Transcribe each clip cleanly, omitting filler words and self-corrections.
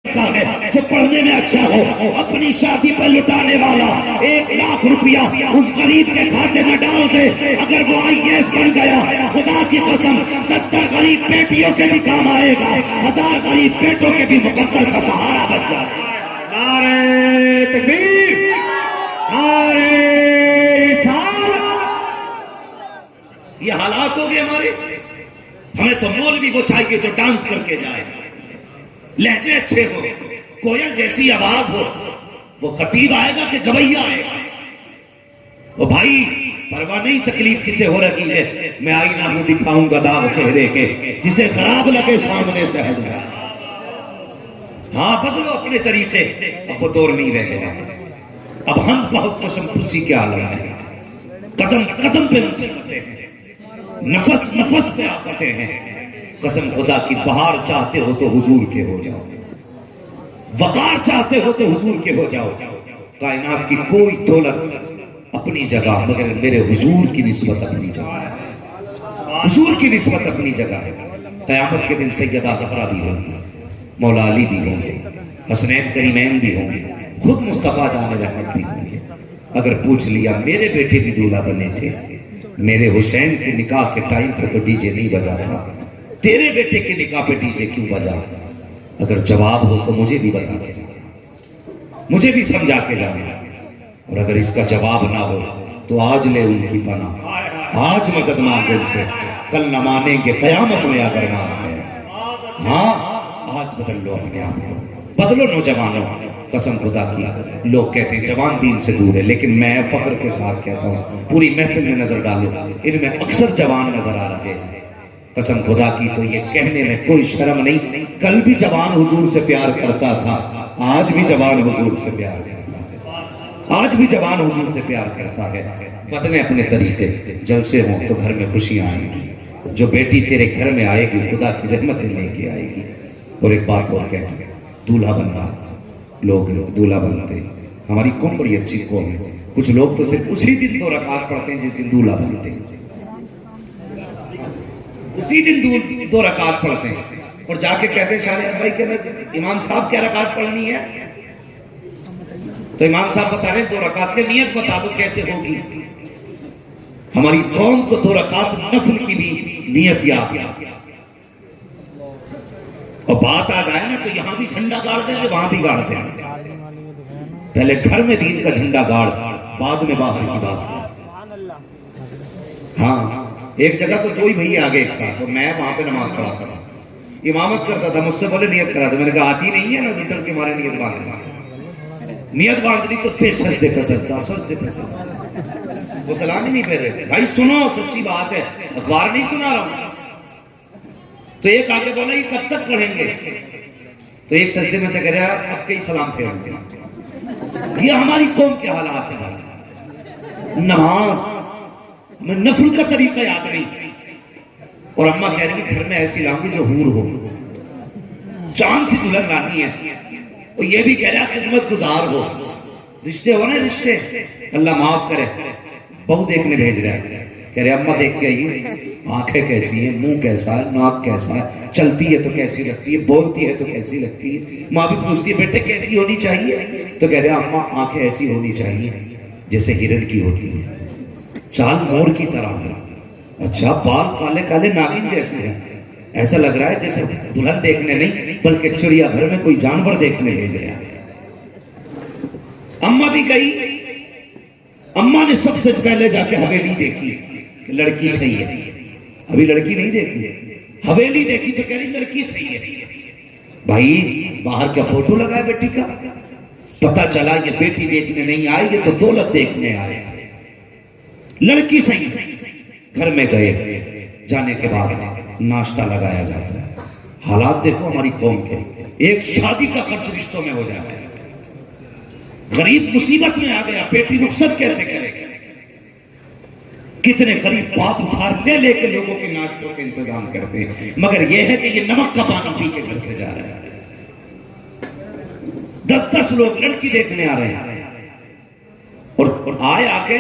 ہے جو پڑھنے میں اچھا ہو، اپنی شادی پر لٹانے والا 1,00,000 روپیہ اس غریب کے کھاتے میں ڈال دے، اگر وہ IAS بن گیا خدا کی قسم 70 غریب بیٹیوں کے بھی کام آئے گا، 1000 غریب بیٹوں کے بھی مقدر کا سہارا بن جائے۔ نعرہ تکبیر، نعرہ رسالت۔ یہ حالات ہو گئے ہمارے۔ ہمیں تو مولوی وہ چاہیے جو ڈانس کر کے جائے، لہجے اچھے ہو، کوئل جیسی آواز ہو، وہ خطیب آئے گا کہ گویہ آئے گا؟ وہ بھائی پرواہ نہیں تکلیف کسے ہو رہی ہے، میں آئینہ ہوں دکھاؤں گا داغ چہرے کے، جسے خراب لگے سامنے سے ہٹ جائے۔ ہاں بدلو اپنے طریقے، اب وہ دور نہیں رہ گیا، اب ہم بہت قسم پرسی کے عالم ہیں، قدم قدم پہ مصیبتیں ہیں، نفس نفس پہ آفتیں ہیں۔ قسم خدا کی بہار چاہتے ہو تو حضور کے ہو جاؤ، وقار چاہتے ہو تو حضور کے ہو جاؤ۔ کائنات کی کوئی دولت اپنی جگہ مگر میرے حضور کی نسبت اپنی جگہ ہے، حضور کی نسبت اپنی جگہ ہے۔ قیامت کے دن سیدہ زہرا بھی ہوں گی، مولا علی بھی ہوں گے، حسنین کریمین بھی ہوں گے، خود مصطفیٰ جان رحمت بھی ہوں گے۔ اگر پوچھ لیا میرے بیٹے بھی دولہا بنے تھے، میرے حسین کے نکاح کے ٹائم پہ تو ڈی جے نہیں بجا تھا، تیرے بیٹے کے نکاح پہ ڈی جے کیوں بجا؟ اگر جواب ہو تو مجھے بھی بتا کے جانا، مجھے بھی سمجھا کے جانا، اور اگر اس کا جواب نہ ہو تو آج لے ان کی پناہ، آج مدد مانگو ان سے، کل نہ مانیں گے قیامت میں اگر مان ہے۔ ہاں آج بدل لو اپنے آپ کو، بدلو نوجوانوں۔ قسم خدا کی لوگ کہتے ہیں جوان دین سے دور ہے، لیکن میں فخر کے ساتھ کہتا ہوں پوری محفل میں نظر ڈالو، ان میں اکثر جوان نظر آ رہے ہیں۔ قسم خدا کی تو یہ کہنے میں کوئی شرم نہیں، کل بھی جوان حضور سے پیار کرتا تھا، آج بھی جوان حضور سے پیار کرتا ہے، آج بھی جوان حضور سے پیار کرتا ہے۔ بدلے اپنے طریقے، جلسے ہوں تو گھر میں خوشیاں آئیں گی، جو بیٹی تیرے گھر میں آئے گی خدا کی رحمتیں لے کے آئے گی۔ اور ایک بات اور کہتا ہوں، دولہا بننا، لوگ دولہا بنتے ہیں، ہماری قوم بڑی اچھی قوم ہے، کچھ لوگ تو صرف اسی دن 2 رکعت پڑھتے ہیں جس دن دولہا بنتے ہیں، اسی دن 2 رکعت پڑھتے ہیں، اور جا کے کہتے ہیں شاہ بھائی کہ امام صاحب کیا رکعت پڑھنی ہے؟ تو امام صاحب بتا رہے ہیں 2 رکعت کی نیت بتا دو کیسے ہوگی۔ ہماری قوم کو 2 رکعت نفل کی بھی نیت یاد ہے، اور بات آ جائے نا تو یہاں بھی جھنڈا گاڑ دیں گے وہاں بھی گاڑ دیں گے، پہلے گھر میں دین کا جھنڈا گاڑ، بعد میں باہر کی بات ہے۔ ہاں ایک جگہ تو 2 ہی بھائی آگے ایک ساتھ، اور میں وہاں پہ نماز پڑھا تھا، امامت کرتا تھا، مجھ سے بولے نیت کرا تھا، میں نے کہا آتی نہیں ہے نا ڈر کے مارے نیت باندھنا، نیت باندھنی تو تھے سجدے پہ سجدہ، سجدے پہ سجدہ، وہ سلام ہی نہیں پہ رہے۔ بھائی سنو سچی بات ہے، اخبار نہیں سنا رہا ہوں۔ تو ایک آگے بولا یہ کب تک پڑھیں گے؟ تو ایک سجدے میں سے کہہ رہا ہے اب کئی سلام پھیریں گے۔ یہ ہماری قوم کے حالات ہیں، نماز میں نفل کا طریقہ یاد نہیں، اور اماں کہہ رہی ہے گھر میں ایسی لاؤں گی جو حور ہو، چاند سی دلہن لانی ہے، اور یہ بھی کہہ رہا ہے خدمت گزار ہو، رشتے ہو نا رشتے، اللہ معاف کرے، بہو دیکھنے بھیج رہا ہے، کہہ رہے اماں دیکھ کے آئیے، آنکھیں کیسی ہیں، منہ کیسا ہے، ناک کیسا ہے، چلتی ہے تو کیسی لگتی ہے، بولتی ہے تو کیسی لگتی ہے۔ ماں بھی پوچھتی ہے بیٹے کیسی ہونی چاہیے؟ تو کہہ رہے اماں آنکھیں ایسی ہونی چاہیے جیسے ہرن کی ہوتی ہے، چال مور کی طرح ہے، اچھا بال کالے کالے ناگن جیسے ہیں، ایسا لگ رہا ہے جیسے دلہن دیکھنے نہیں بلکہ چڑیا گھر میں کوئی جانور دیکھنے بھیج رہے ہیں۔ اماں بھی گئی، اماں نے سب سے پہلے جا کے حویلی دیکھی کہ لڑکی صحیح ہے، ابھی لڑکی نہیں دیکھی، حویلی دیکھی تو کہہ رہی لڑکی صحیح ہے۔ بھائی باہر کیا فوٹو لگا ہے بیٹی کا؟ پتہ چلا یہ بیٹی دیکھنے نہیں آئی، یہ تو دولت دیکھنے آئے، لڑکی صحیح ہے۔ گھر میں گئے، جانے کے بعد ناشتہ لگایا جاتا ہے۔ حالات دیکھو ہماری قوم کے، ایک شادی کا خرچ رشتوں میں ہو جاتا ہے، غریب مصیبت میں آ گیا، بیٹی رخصت کیسے کرے گا؟ کتنے غریب باپ اٹھار لے کے لوگوں کے ناشتوں کے انتظام کرتے ہیں، مگر یہ ہے کہ یہ نمک کا پانی پی کے گھر سے جا رہے ہیں۔ 10 لوگ لڑکی دیکھنے آ رہے ہیں، اور آئے آ کے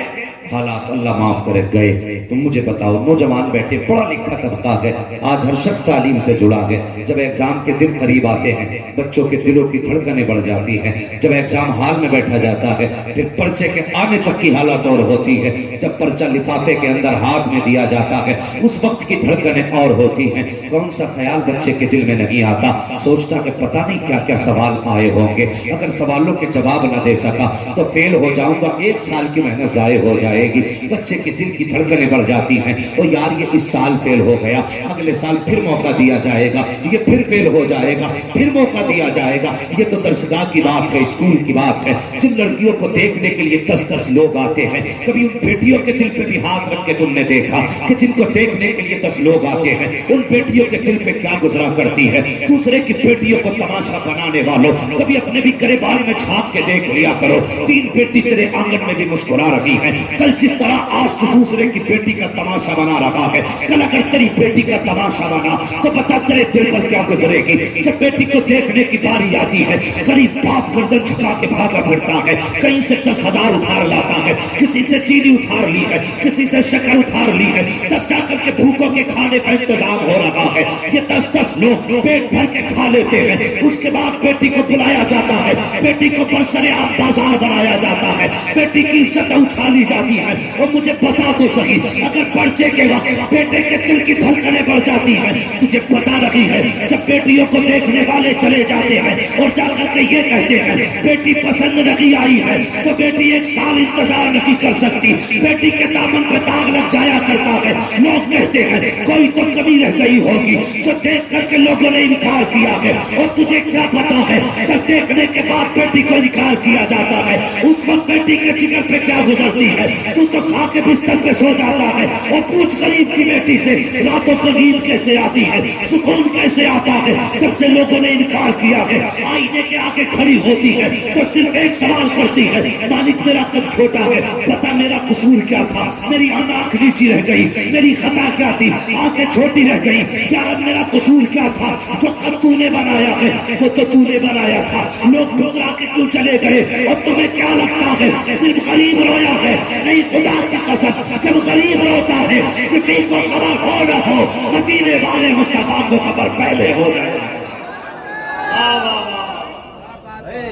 حالات اللہ معاف کرے گئے. تم مجھے بتاؤ, نوجوان بیٹھے, پڑھا لکھا طبقہ ہے, آج ہر شخص تعلیم سے جڑا ہے. جب ایگزام کے دن قریب آتے ہیں بچوں کے دلوں کی دھڑکنیں بڑھ جاتی ہیں. جب ایگزام ہال میں بیٹھا جاتا ہے پھر پرچے کے آنے تک کی حالت اور ہوتی ہے. جب پرچہ لفافے کے اندر ہاتھ میں دیا جاتا ہے اس وقت کی دھڑکنیں اور ہوتی ہیں. کون سا خیال بچے کے دل میں نہیں آتا, سوچتا کہ پتہ نہیں کیا کیا سوال آئے ہوں گے, اگر سوالوں کے جواب نہ دے سکا تو فیل ہو جاؤں گا, 1 سال کی محنت ضائع ہو جائے گی. بچے کے دل کی دھڑکنیں بڑھ جاتی ہیں, اور یار یہ اس سال فیل ہو گیا, اگلے سال پھر موقع دیا جائے گا, یہ پھر فیل ہو جائے گا, پھر موقع دیا جائے گا. یہ تو درسگاہ کی بات ہے, اسکول کی بات ہے. جن لڑکیوں کو دیکھنے کے لیے 10 لوگ آتے ہیں, کبھی ان بیٹیوں کے دل پہ بھی ہاتھ رکھ کے تم نے دیکھا کہ جن کو دیکھنے کے لیے 10 لوگ آتے ہیں ان بیٹیوں کے دل پہ کیا گزرا کرتی ہے. دوسرے کی بیٹیوں کو تماشا بنانے والوں, کبھی اپنے بھی گریبان میں چھاپ کے دیکھ لیا کرو, 3 بیٹی تیرے آنگن میں بھی مسکرا رہی ہے. کل جس طرح آج تو دوسرے کی بیٹی کا تماشا بنا رہا ہے, کل اگر تیری بیٹی کا تماشا بنا تو بتا تیرے دل پر کیا گزرے گی. جب بیٹی کو دیکھنے کی باری آتی ہے غریب باپ گردن جھکا کے بھاگا پھرتا ہے, کہیں سے 10,000 ادھار لاتا ہے, کسی سے چینی ادھار لی ہے, کسی سے شکر ادھار لی ہے, تب جا کر کے بھوکوں کے کھانے کا انتظام ہو رہا ہے. یہ 10 لوگ پیٹ بھر کے کھا لیتے ہیں. اس کے بعد بیٹی کو بلایا جاتا ہے, بیٹی کو برسرعام بازار بنایا جاتا ہے, بیٹی کی عزت اچھالی جاتی ہے. اور مجھے بتا تو صحیح, اگر پرچے کے وقت بیٹے کے دل کی دھڑکنیں بڑھ جاتی ہیں, تجھے بتا رہی ہے جب بیٹیوں کو دیکھنے والے چلے جاتے ہیں اور جا کر کے یہ کہتے ہیں بیٹی پسند نہیں آئی ہے, تو بیٹی 1 سال انتظار نہیں کر سکتی. بیٹی کے دامن پہ داغ لگ جایا کرتا ہے. لوگ کہتے ہیں کوئی تو کمی رہ گئی ہوگی جو دیکھ کر کے لوگوں نے انکار کیا ہے. اور تجھے کیا پتا ہے جب دیکھنے کے بعد بیٹی کو انکار کیا جاتا ہے اس وقت بیٹی کے جگر پہ کیا گزرتی ہے. تو کھا کے بستر پہ سو جاتا ہے, اور پوچھ غریب کی بیٹی سے راتوں کو نیند کیسے آتی ہے, سکون کیسے آتا ہے. جب سے لوگوں نے انکار کیا ہے آئینے کے آگے کھڑی ہوتی ہے تو صرف ایک سوال کرتی ہے, مالک میرا قد چھوٹا ہے, پتا میرا قصور کیا تھا, میری آنکھ نیچی رہ گئی, میری خطا کیا تھی, آنکھیں چھوٹی رہ گئی, یار میرا قصور کیا تھا, جو قد تو نے بنایا ہے وہ تو تو نے بنایا تھا, لوگ ٹھکرا کے کیوں چلے گئے, اور تمہیں کیا لگتا ہے صرف غریب رویا ہے. نہیں, خدا کی قسم جب غریب روتا ہے کسی کو خبر ہو نہ ہو, مدینے والے مصطفیٰ کو خبر پہلے ہو جائے.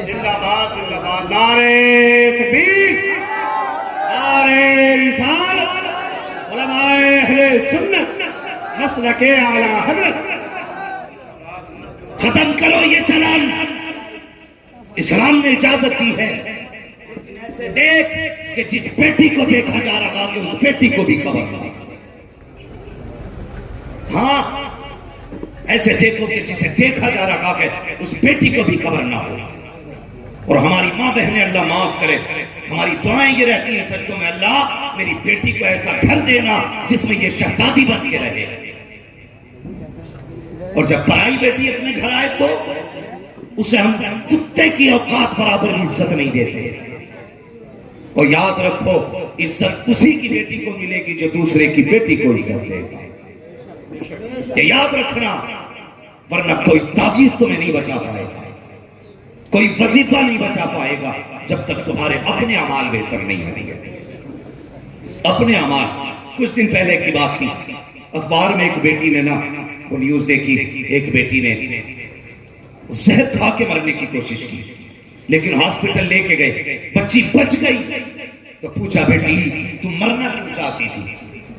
زندہ باد, زندہ باد, نعرے تکبیر, نعرے رسالت, علماء اہل سنت, مسلک اعلی حضرت. ختم کرو یہ چلان, اسلام نے اجازت دی ہے. ایسے دیکھ کہ جس بیٹی کو دیکھا جا رہا کہ اس بیٹی کو بھی خبر نہ ہو. ہاں, ایسے دیکھو کہ جسے دیکھا جا رہا ہے اس بیٹی کو بھی خبر نہ ہو. اور ہماری ماں بہنیں اللہ معاف کرے, ہماری دعائیں یہ رہتی ہیں سجدوں میں, اللہ میری بیٹی کو ایسا گھر دینا جس میں یہ شہزادی بن کے رہے. اور جب پرائی بیٹی اپنے گھر آئے تو اسے ہم کتے کی اوقات برابر عزت نہیں دیتے. اور یاد رکھو عزت اسی کی بیٹی کو ملے گی جو دوسرے کی بیٹی کو عزت دے گا. یہ یاد رکھنا, ورنہ کوئی تعویذ تمہیں نہیں بچا پائے گا, کوئی وظیفہ نہیں بچا پائے گا جب تک تمہارے اپنے اعمال بہتر نہیں ہوں گے. اپنے اعمال. کچھ دن پہلے کی بات تھی, اخبار میں ایک بیٹی نے نا وہ نیوز دیکھی, ایک بیٹی نے زہر کھا کے مرنے کی کوشش کی لیکن ہاسپٹل لے کے گئے, بچی بچ گئی. تو پوچھا بیٹی تم مرنا کیوں چاہتی تھی؟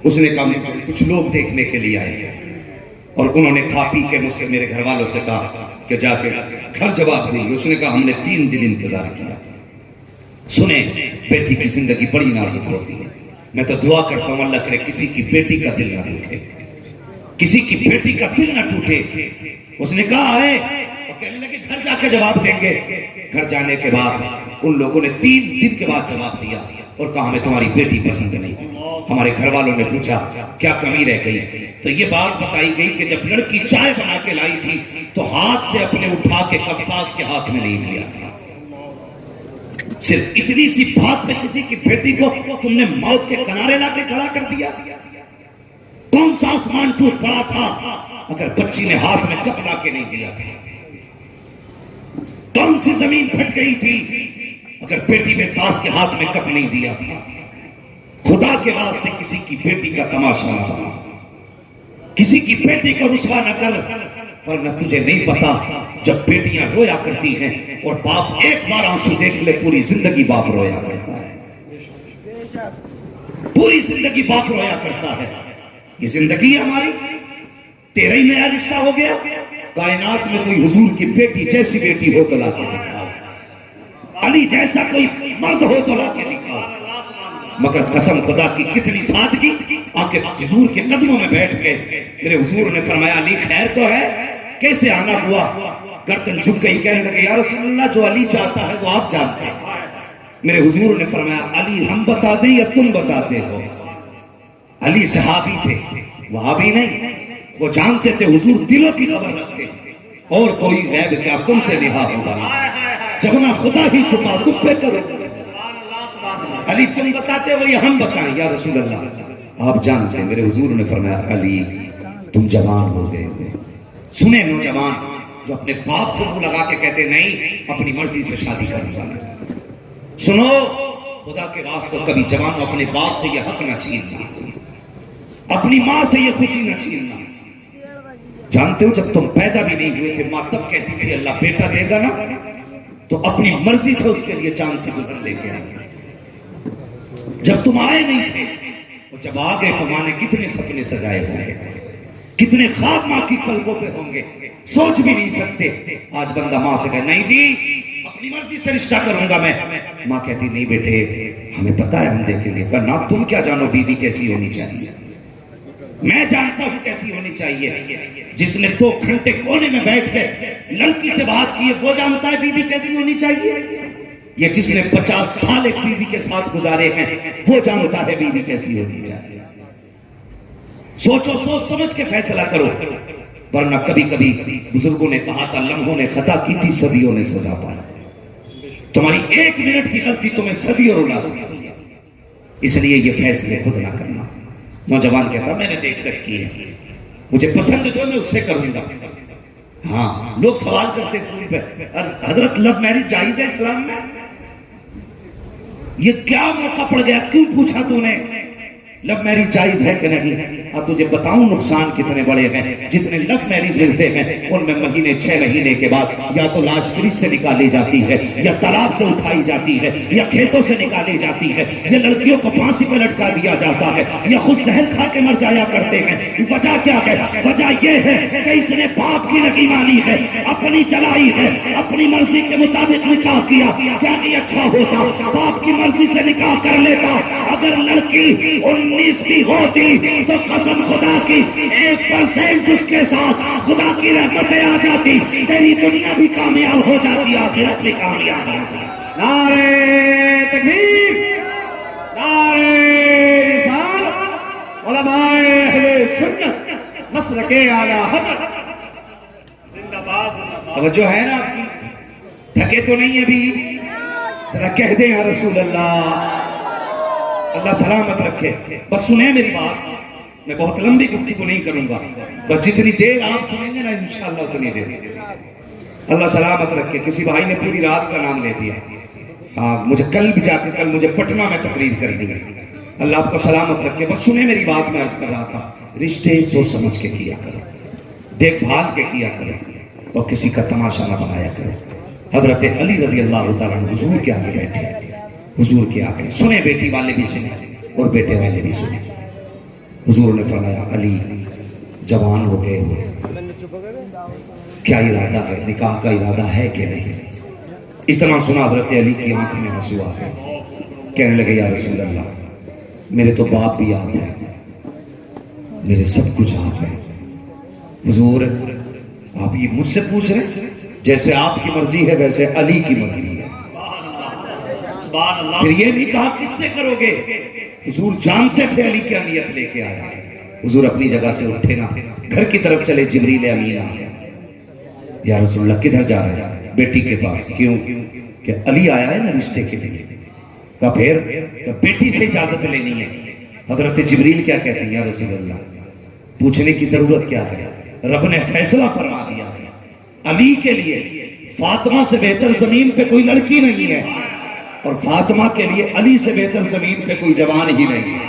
اس نے کہا کچھ لوگ دیکھنے کے لیے آئے تھے, اور انہوں نے کھا پی کے مجھ سے, میرے گھر والوں سے کہا کہ جا کے گھر جواب دیں. اس نے کہا ہم نے 3 دن انتظار کیا. سنیں, بیٹی کی زندگی بڑی نازک ہوتی ہے. میں تو دعا کرتا ہوں اللہ کرے کسی کی بیٹی کا دل نہ ٹوٹے, کسی کی بیٹی کا دل نہ ٹوٹے. اس نے کہا ہے, اور کہنے لگے گھر جا کے جواب دیں گے. گھر جانے کے بعد ان لوگوں نے 3 دن کے بعد جواب دیا اور کہا ہمیں تمہاری بیٹی پسند نہیں. ہمارے گھر والوں نے پوچھا کیا کمی رہ گئی, تو یہ بات بتائی گئی کہ جب لڑکی چائے بنا کے لائی تھی تو ہاتھ سے اپنے اٹھا کے کپ ساز کے ہاتھ میں نہیں لیا تھا. صرف اتنی سی بات میں کسی کی بیٹی کو تم نے موت کے کنارے لا کے کھڑا کر دیا. کون سا آسمان ٹوٹ پڑا تھا اگر بچی نے ہاتھ میں کپ لا کے نہیں دیا تھا؟ کون سی زمین پھٹ گئی تھی اگر بیٹی نے ساس کے ہاتھ میں کپ نہیں دیا تھا؟ خدا کے واسطے کسی کی بیٹی کا تماشا نہ بنا، کسی کی بیٹی کو رسوا نہ کر، ورنہ تجھے نہیں پتا جب بیٹیاں رویا کرتی ہیں اور باپ ایک بار آنسو دیکھ لے پوری زندگی باپ رویا کرتا ہے، پوری زندگی باپ رویا کرتا ہے۔ یہ زندگی ہے ہماری، تیرا ہی نیا رشتہ ہو گیا، کائنات میں کوئی حضور کی بیٹی جیسی بیٹی ہو تو لا کے دکھاؤ، علی جیسا کوئی مرد ہو تو لا کے دکھاؤ۔ مگر قسم خدا کی کتنی سادگی، آ کے حضور کے قدموں میں بیٹھ گئے۔ میرے حضور نے فرمایا علی خیر تو ہے، کیسے آنا ہوا؟ گردن جھک گئی، کہنے لگے یا رسول اللہ جو علی چاہتا ہے وہ آپ جانتے ہیں۔ میرے حضور نے فرمایا علی ہم بتا دیں یا تم بتاتے ہو؟ علی صحابی تھے، وہابی نہیں، وہ جانتے تھے حضور دلوں کی خبر رکھتے ہیں، اور کوئی غیب کیا تم سے نہا ہوگا، جب نہ خدا ہی چھپا تم پہ کرو۔ علی تم بتاتے ہو یا ہم بتائیں؟ یا رسول اللہ آپ جانتے ہیں۔ میرے حضور نے فرمایا علی تم جوان ہو گئے ہو۔ سنیں نوجوان جو اپنے باپ سے منہ لگا کے کہتے نہیں اپنی مرضی سے شادی کرنے والے، سنو خدا کے واسطے کبھی جوانوں اپنے باپ سے یہ حق نہ چھیننا، اپنی ماں سے یہ خوشی نہ چھیننا۔ جانتے ہو جب تم پیدا بھی نہیں ہوئے تھے ماں تب کہتی تھی اللہ بیٹا دے گا نا تو اپنی مرضی سے اس کے لیے چاند سے گزر لے کے آئے۔ جب تم آئے نہیں تھے اور جب آ گئے تو ماں نے کتنے سپنے سجائے ہوں گے، کتنے خواب ماں کی پلکوں پہ ہوں گے، سوچ بھی نہیں سکتے۔ آج بندہ ماں سے کہے نہیں جی اپنی مرضی سے رشتہ کروں گا میں، ماں کہتی نہیں بیٹے ہمیں پتا ہے ہم دیکھیں گے۔ ورنہ تم کیا جانو بیوی کیسی ہونی چاہیے، میں جانتا ہوں کیسی ہونی چاہیے۔ جس نے 2 گھنٹے کونے میں بیٹھ کے لڑکی سے بات کی ہے وہ جانتا ہے بیوی کیسی ہونی چاہیے، یہ جس نے 50 سال ایک بیوی کے ساتھ گزارے ہیں وہ جانتا ہے بیوی کیسی ہونی چاہیے۔ سوچو، سوچ سمجھ کے فیصلہ کرو، ورنہ کبھی کبھی بزرگوں نے کہا تھا لمحوں نے خطا کی تھی صدیوں نے سزا پائی، تمہاری 1 منٹ کی غلطی تمہیں صدیوں رلا سکتی ہے، اس لیے یہ فیصلے خود نہ کرنا۔ نوجوان کہتا میں نے دیکھ رکھی ہے، مجھے پسند جو میں اس سے کروں گا۔ ہاں لوگ سوال کرتے فون پہ حضرت لو میرج جائز ہے اسلام میں؟ یہ کیا موقع پڑ گیا، کیوں پوچھا تو نے لو میرج جائز ہے کہ نہیں؟ اب تجھے بتاؤں نقصان کتنے بڑے ہیں۔ جتنے لو میرج ملتے ہیں ان میں مہینے 6 مہینے کے بعد یا تو لاش فریج سے نکالی جاتی ہے، یا تالاب سے اٹھائی جاتی ہے، یا کھیتوں سے نکالی جاتی ہے، یا لڑکیوں کو پھانسی پہ لٹکا دیا جاتا ہے، یا خود زہر کھا کے مر جایا کرتے ہیں۔ وجہ کیا ہے؟ وجہ یہ ہے کہ اس نے باپ کی نہیں مانی ہے، اپنی چلائی ہے، اپنی مرضی کے مطابق نکاح کیا۔ کیا نہیں اچھا ہوتا باپ کی مرضی سے نکاح کر لیتا؟ اگر لڑکی 19 بھی ہوتی تو قسم خدا کی 1% اس کے ساتھ خدا کی رحمتیں آ جاتی، تیری دنیا بھی کامیاب ہو جاتی، آخرت بھی کامیاب ہو جاتی۔ نعرہ تکبیر، نعرہ رسالت، علماء اہل سنت مسلک اعلی حضرت زندہ باد، زندہ باد۔ توجہ ہے نا آپ کی؟ تھکے تو نہیں ہے بھی؟ ذرا کہہ دیں یا رسول اللہ، اللہ سلامت رکھے۔ بس سنیں میری بات، میں بہت لمبی گفتگو نہیں کروں گا، بس جتنی دیر آپ سنیں گے نا انشاءاللہ اتنی دیر۔ اللہ سلامت رکھے۔ کسی بھائی نے پوری رات کا نام لے دیا، ہاں مجھے کل بھی جا کے کل مجھے پٹنہ میں تقریر کرنی ہے۔ اللہ آپ کو سلامت رکھے۔ بس سنیں میری بات، میں عرض کر رہا تھا رشتے سوچ سمجھ کے کیا کرو، دیکھ بھال کے کیا کرو، اور کسی کا تماشا نہ بنایا کرو۔ حضرت علی رضی اللہ تعالیٰ عنہ حضور کے آگے بیٹھے، حضور کے آگے سنیں، بیٹی والے بھی سنیں اور بیٹے والے بھی سنیں۔ حضور نے فرمایا علی جوان ہو گئے ہو، کیا ارادہ ہے، نکاح کا ارادہ ہے کہ نہیں؟ اتنا سنا حضرت علی کی آنکھ میں آنسو آ گئے، کہنے لگے یا رسول اللہ میرے تو باپ بھی آپ ہیں، میرے سب کچھ آپ ہیں۔ حضور آپ یہ مجھ سے پوچھ رہے ہیں؟ جیسے آپ کی مرضی ہے ویسے علی کی مرضی ہے۔ پھر یہ نہیں کہا کس سے کرو گے، حضور جانتے تھے علی کیا نیت لے کے آیا۔ حضور اپنی جگہ سے اٹھے نا، گھر کی طرف چلے، جبریل امین آیا۔ یا رسول اللہ کدھر جا رہے ہیں؟ بیٹی کے پاس۔ کیوں؟ کہ علی آیا ہے نا رشتے کے لیے۔ کہا پھر بیٹی سے اجازت لینی ہے۔ حضرت جبریل کیا کہتے ہیں؟ یا رسول اللہ پوچھنے کی ضرورت کیا ہے، رب نے فیصلہ فرما دیا ہے، علی کے لیے فاطمہ سے بہتر زمین پہ کوئی لڑکی نہیں ہے۔ اور فاطمہ کے لیے علی سے بہتر زمین پہ کوئی جوان ہی نہیں ہے.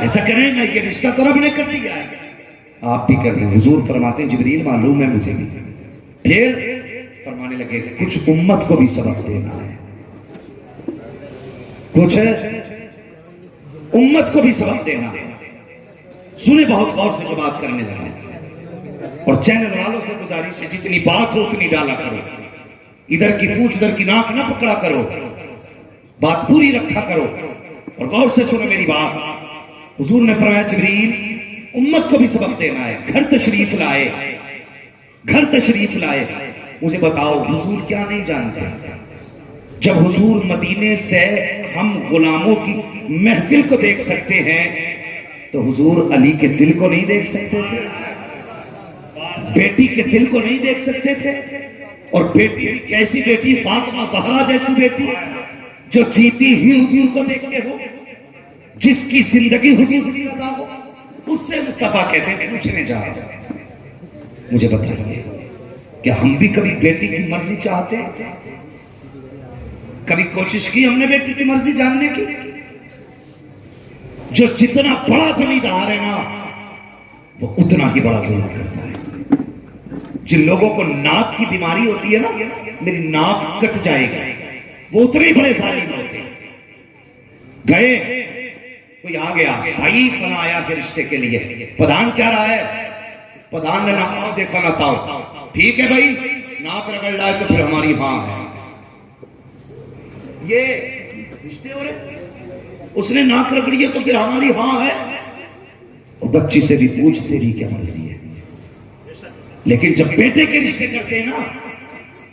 ایسا کریں نا، یہ رشتہ تو رب نے کر دیا ہے، آپ بھی کر دیں. حضور فرماتے ہیں جبریل معلوم ہے مجھے بھی. پھر فرمانے لگے کچھ امت کو بھی سبق دینا ہے، کچھ امت کو بھی سبق دینا ہے. سنے بہت غور سے جو بات کرنے لگا. اور چینل والوں سے گزارش ہے جتنی بات ہو اتنی ڈالا کرو، ادھر کی پونچھ ادھر کی ناک نہ پکڑا کرو، بات پوری رکھا کرو. اور غور سے سنو میری بات. حضور نے فرمایا جبریل امت کو بھی سبق دینا ہے. گھر تشریف لائے، گھر تشریف لائے. مجھے بتاؤ حضور کیا نہیں جانتے؟ جب حضور مدینے سے ہم غلاموں کی محفل کو دیکھ سکتے ہیں تو حضور علی کے دل کو نہیں دیکھ سکتے تھے؟ بیٹی کے دل کو نہیں دیکھ سکتے تھے؟ اور بیٹی بھی کیسی بیٹی؟ فاطمہ زہرا جیسی بیٹی جو جیتی ہی حضور کو دیکھتے ہو، جس کی زندگی حضور کی رضا ہو. اس سے مصطفیٰ کہتے ہیں پوچھنے جا رہا ہوں. مجھے بتائیے کہ ہم بھی کبھی بیٹی کی مرضی چاہتے ہیں؟ کبھی کوشش کی ہم نے بیٹی کی مرضی جاننے کی؟ جو جتنا بڑا زمیندار ہے نا وہ اتنا ہی بڑا ظلم کرتا ہے. جن لوگوں کو ناک کی بیماری ہوتی ہے نا، میری ناک کٹ جائے گی، وہ اتنے بڑے ظالم ہوتے ہیں. گئے کوئی آ گیا، بھائی فلاں آیا پھر رشتے کے لیے، پدھان کیا رہا ہے؟ پدھان نے ناک دیکھا نہ تھا. ٹھیک ہے بھائی، ناک رگڑ رہا ہے تو پھر ہماری ہاں ہے. یہ رشتے ہو رہے، اس نے ناک رگڑی ہے تو پھر ہماری ہاں ہے. اور بچی سے بھی پوچھ تیری کیا مرضی ہے. لیکن جب بیٹے کے رشتے کرتے ہیں نا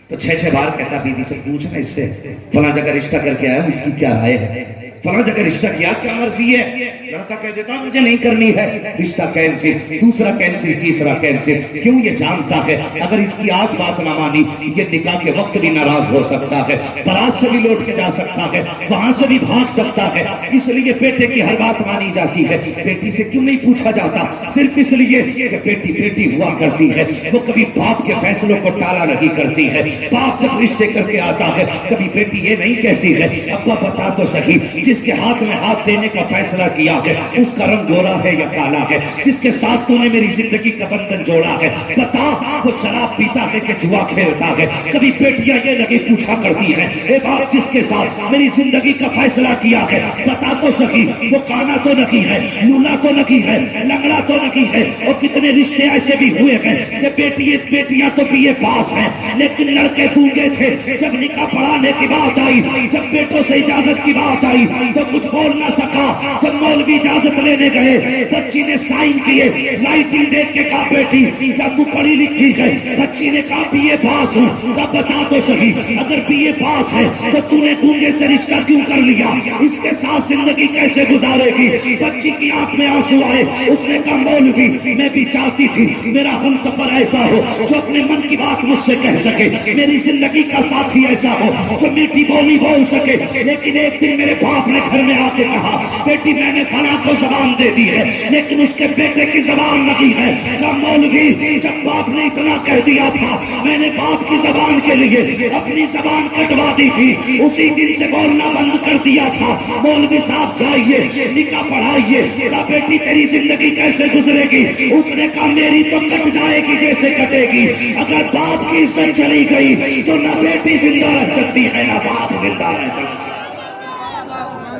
تو 6 بار کہتا بی بی سے پوچھنا اس سے فلاں جگہ رشتہ کر کے آیا، اس کی کیا رائے ہے، فلاں جگہ رشتہ کیا کیا مرضی ہے. لڑکا کہہ دیتا مجھے نہیں کرنی ہے، رشتہ کینسل، دوسرا کینسل، تیسرا کینسل. کیوں؟ یہ جانتا ہے اگر اس کی آج بات نہ مانی یہ نکاح کے وقت بھی ناراض ہو سکتا ہے، بارات سے بھی لوٹ کے جا سکتا ہے، وہاں سے بھی بھاگ سکتا ہے. اس لیے بیٹے کی ہر بات مانی جاتی ہے. بیٹی سے کیوں نہیں پوچھا جاتا؟ صرف اس لیے کہ بیٹی بیٹی ہوا کرتی ہے، وہ کبھی باپ کے فیصلوں کو ٹالا نہیں کرتی ہے. باپ جب رشتے کر کے آتا ہے کبھی بیٹی یہ نہیں کہتی ہے ابا بتا تو صحیح جس کے ہاتھ میں ہاتھ دینے کا فیصلہ کیا ہے اس کا رنگ گورا ہے یا کالا ہے، جس کے ساتھ تو نے میری زندگی کا بندھن جوڑا ہے بتا وہ شراب پیتا ہے کہ جوا کھیلتا ہے. کبھی بیٹیاں یہ نہیں پوچھا کرتی ہیں اے باپ جس کے ساتھ میری زندگی کا فیصلہ کیا ہے بتا تو صحیح وہ کانا تو نہیں ہے، لولا تو نہیں ہے، لنگڑا تو نہیں ہے. اور کتنے رشتے ایسے بھی ہوئے ہیں کہ بیٹیاں تو BA پاس ہیں لیکن لڑکے گونگے تھے. جب نکاح پڑھانے کی بات آئی، جب بیٹوں سے اجازت کی بات آئی تو کچھ بول نہ سکا. جب مولوی اجازت لینے گئے بچی نے سائن کیے، رائٹنگ دیکھ کے کہا بیٹی کیا تو پڑھی لکھی ہے؟ بچی نے کہا BA پاس ہوں. کہا بتا تو صحیح اگر BA پاس ہے تو تو نے گونگے سے رشتہ کیوں کر لیا؟ اس کے ساتھ زندگی کیسے گزارے گی؟ بچی کی آنکھ میں آنسو آئے. اس نے کہا مولوی میں بھی چاہتی تھی میرا ہم سفر ایسا ہو جو اپنے من کی بات مجھ سے کہہ سکے، میری زندگی کا ساتھی ایسا ہو جو میٹھی بولی بول سکے. لیکن ایک دن میرے باپ نے گھر میں آ کے کہا بیٹی میں نے فلاں کو زبان دے دی ہے لیکن اس کے بیٹے کی زبان نہیں ہے. کہا مولوی جب باپ نے اتنا کہہ دیا تھا میں نے باپ کی زبان کے لیے اپنی زبان کٹوا دی تھی، اسی دن سے بولنا بند کر دیا تھا. مولوی صاحب جائیے نکاح پڑھائیے. کہا بیٹی تیری زندگی کیسے گزرے گی؟ اس نے کہا میری تو کٹ جائے گی جیسے کٹے گی. اگر باپ کی عزت چلی گئی تو نہ بیٹی زندہ رہ سکتی ہے نہ باپ زندہ رہ سکتی.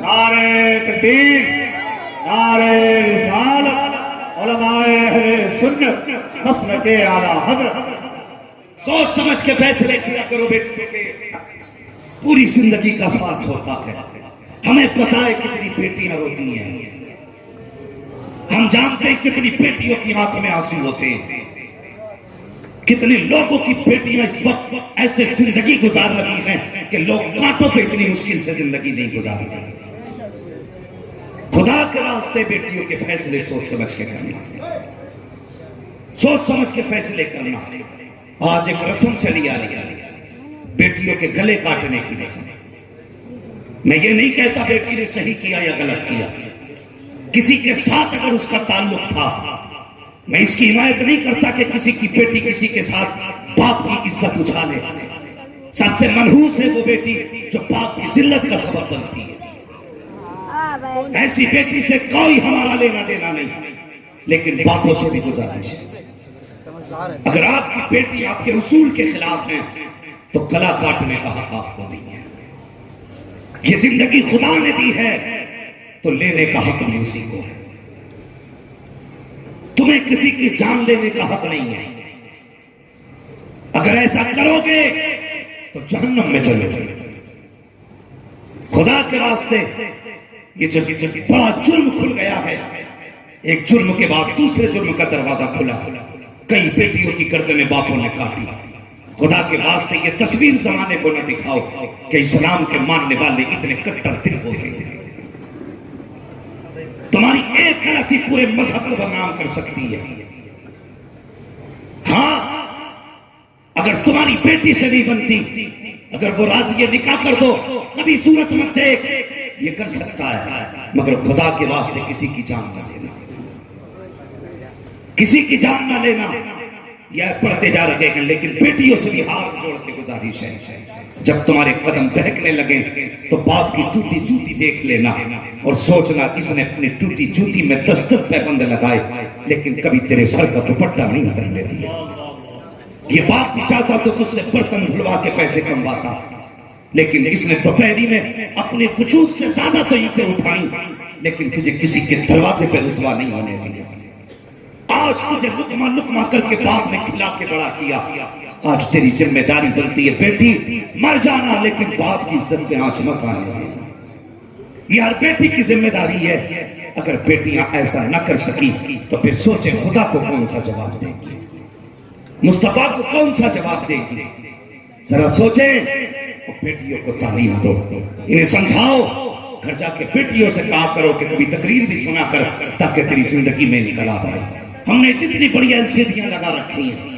نعرہ تکبیر، نعرہ رسالت، علماء اہل سنت مسلک اعلیٰ حضرت. سوچ سمجھ کے فیصلے کیا کرو بیٹوں کے، پوری زندگی کا ساتھ ہوتا ہے. ہمیں پتہ ہے کتنی بیٹیاں روتی ہیں، ہم جانتے ہیں کتنی بیٹیوں کی آنکھ میں آنسو ہوتے ہیں، کتنے لوگوں کی بیٹیاں اس وقت ایسے زندگی گزار رہی ہیں کہ لوگ کانٹوں پہ اتنی مشکل سے زندگی نہیں گزارتے. خدا کے راستے بیٹیوں کے فیصلے سوچ سمجھ کے کرنا، سوچ سمجھ کے فیصلے کرنا. آج ایک رسم چلی آ رہی ہے بیٹیوں کے گلے کاٹنے کی رسم. میں یہ نہیں کہتا بیٹی نے صحیح کیا یا غلط کیا، کسی کے ساتھ اگر اس کا تعلق تھا میں اس کی حمایت نہیں کرتا کہ کسی کی بیٹی کسی کے ساتھ باپ کی عزت اچھالے. سب سے منحوس ہے وہ بیٹی جو باپ کی ذلت کا سبب بنتی ہے. ایسی بیٹی سے کوئی ہمارا لینا دینا نہیں، لیکن باپوں سے بھی گزارش ہے، اگر آپ کی بیٹی آپ کے اصول کے خلاف ہیں تو گلا کاٹنے کا حق آپ کو نہیں ہے. یہ زندگی خدا نے دی ہے تو لینے کا حق بھی اسی کو ہے. تمہیں کسی کی جان لینے کا حق نہیں ہے. اگر ایسا کرو گے تو جہنم میں چلو گے. خدا کے واسطے یہ جو بڑا جرم کھل گیا ہے، ایک جرم کے بعد دوسرے جرم کا دروازہ کھلا. کئی بیٹیوں کی گردنیں باپوں نے کاٹی. خدا کے واسطے یہ تصویر زمانے کو نہ دکھاؤ کہ اسلام کے ماننے والے اتنے کٹر دل ہوتے ہیں. تمہاری ایک غلطی پورے مذہب کو بدنام کر سکتی ہے. ہاں، اگر تمہاری بیٹی سے نہیں بنتی، اگر وہ راضی ہے نکاح کر دو، کبھی صورت مت دیکھ، یہ کر سکتا ہے، مگر خدا کے واسطے کسی کی جان نہ لینا، کسی کی جان نہ لینا. یہ پڑھتے جا رہے ہیں، لیکن بیٹیوں سے بھی ہاتھ جوڑ کے گزارش ہے، جب تمہارے قدم بہکنے لگے تو باپ کی ٹوٹی جوتی دیکھ لینا اور سوچنا اس نے اپنی ٹوٹی جوتی میں 10 پیبند لگائے لیکن کبھی تیرے سر کا دوپٹہ نہیں اترنے دیا. یہ باپ بھی چاہتا تو تجھ سے برتن دھلوا کے پیسے کمواتا، لیکن اس نے دوپہری میں اپنے وجود سے زیادہ تو اینٹیں اٹھائیں لیکن تجھے کسی کے دروازے پہ رسوا نہیں ہونے دیا. آج تجھے لقمہ لقمہ کر کے باپ نے کھلا کے بڑا کیا. آج تیری ذمہ داری بنتی ہے بیٹی مر جانا، لیکن باپ کی عزت پہ آنچ مت آنے دینا. یہ ہر بیٹی کی ذمہ داری ہے. اگر بیٹیاں ایسا نہ کر سکی تو پھر سوچیں خدا کو کون سا جواب دے گی، مصطفیٰ کو کون سا جواب دے گی. ذرا سوچیں. بیٹیوں کو تعلیم دو، انہیں سمجھاؤ. گھر جا کے بیٹیوں سے کہا کرو کہ کبھی تقریر بھی سنا کر تاکہ تیری زندگی میں انقلاب آئے. ہم نے اتنی بڑی LCDیاں لگا رکھی ہیں،